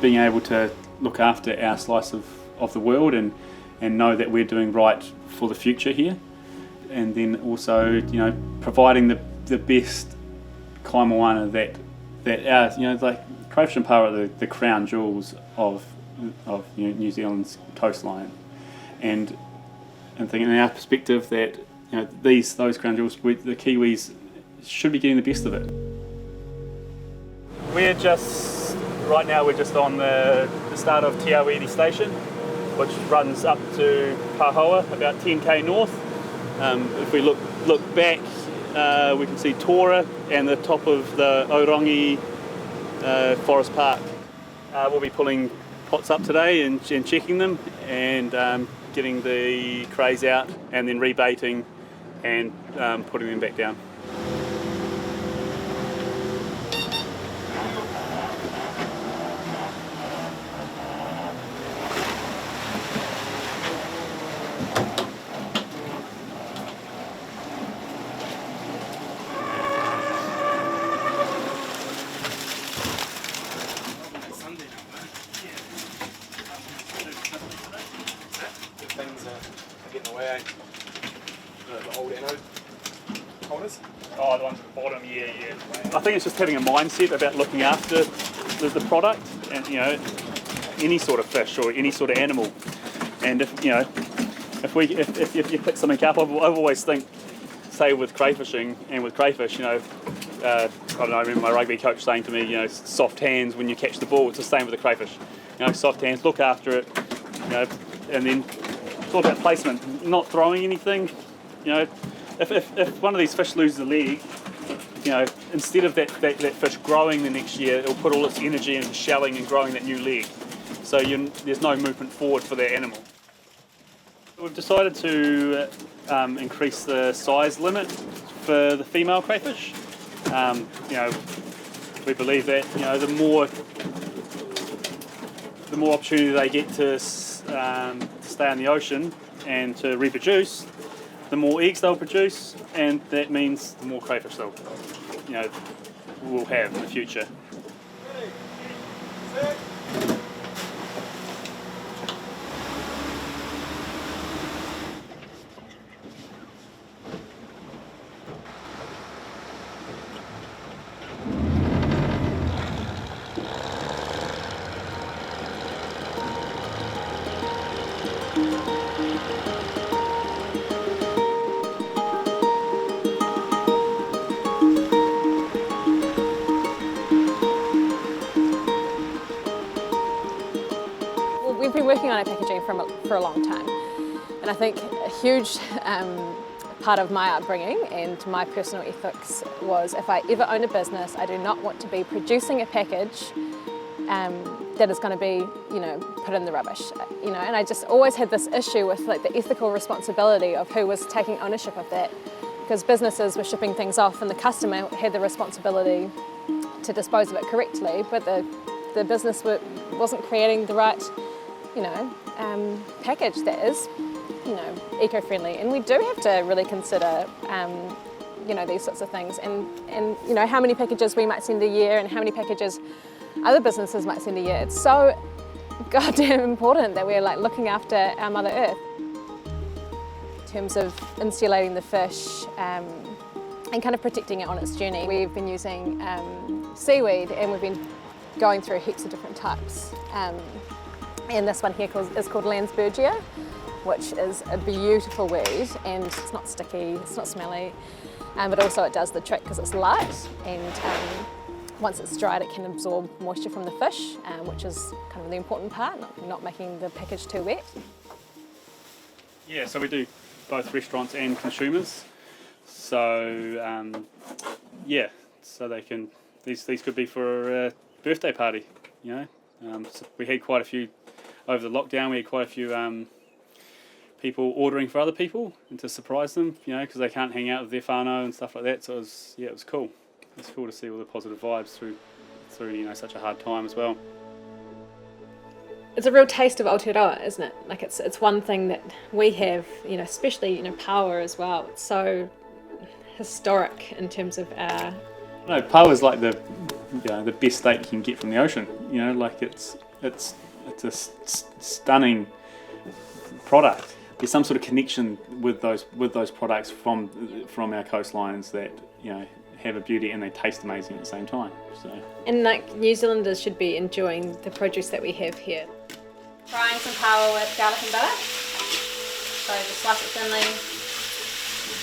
being able to look after our slice of the world and know that we're doing right for the future here, and then also providing the best kaimoana that our like crayfish and pau are the crown jewels of New Zealand's coastline, and thinking in our perspective that those crown jewels, the Kiwis should be getting the best of it. We're just on the start of Te Awiri station, which runs up to Pahoa, about 10k north. If we look back, we can see Tora and the top of the Orongi Forest Park. We'll be pulling pots up today and checking them and getting the crays out and then rebaiting and putting them back down. Things are getting away, the old anode holders. Oh, the ones at the bottom, yeah. I think it's just having a mindset about looking after the product and any sort of fish or any sort of animal. And if you pick something up, I've always think, say with crayfishing and with crayfish, I don't know, I remember my rugby coach saying to me, soft hands when you catch the ball. It's the same with the crayfish. Soft hands, look after it, and then it's all about placement, not throwing anything. If one of these fish loses a leg, instead of that fish growing the next year, it'll put all its energy into shelling and growing that new leg. So there's no movement forward for that animal. We've decided to increase the size limit for the female crayfish. We believe that the more opportunity they get to stay in the ocean and to reproduce, the more eggs they'll produce, and that means the more crayfish we'll have in the future. We've been working on our packaging for a long time, and I think a huge part of my upbringing and my personal ethics was, if I ever own a business, I do not want to be producing a package that is going to be put in the rubbish, and I just always had this issue with the ethical responsibility of who was taking ownership of that, because businesses were shipping things off and the customer had the responsibility to dispose of it correctly, but the business wasn't creating the right package that is, eco-friendly. And we do have to really consider, these sorts of things, and how many packages we might send a year and how many packages other businesses might send a year. It's so goddamn important that we're looking after our Mother Earth. In terms of insulating the fish and kind of protecting it on its journey, we've been using seaweed, and we've been going through heaps of different types. And this one here is called Landsbergia, which is a beautiful weed, and it's not sticky, it's not smelly, but also it does the trick because it's light, and once it's dried it can absorb moisture from the fish, which is kind of the important part, not making the package too wet. Yeah, so we do both restaurants and consumers. So so they can these could be for a birthday party, So we had quite a few over the lockdown. We had quite a few people ordering for other people and to surprise them, because they can't hang out with their whānau and stuff like that. So it was cool. It's cool to see all the positive vibes through such a hard time as well. It's a real taste of Aotearoa, isn't it? It's one thing that we have, especially power as well. It's so historic in terms of our. No, pau is like the best steak you can get from the ocean. it's a stunning product. There's some sort of connection with those products from our coastlines that, you know, have a beauty and they taste amazing at the same time. So. And like New Zealanders should be enjoying the produce that we have here. Frying some paua with garlic and butter. So just slice it thinly,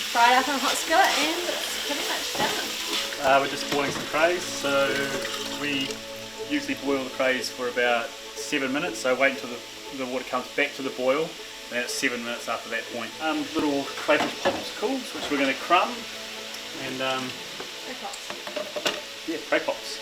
fry it up on a hot skillet, and it's pretty much done. We're just boiling some crays, so we usually boil the crays for about 7 minutes, so wait until the water comes back to the boil, and that's 7 minutes after that point. Little crayfish popsicles, which we're going to crumb, and Cray pops. yeah, cray pops.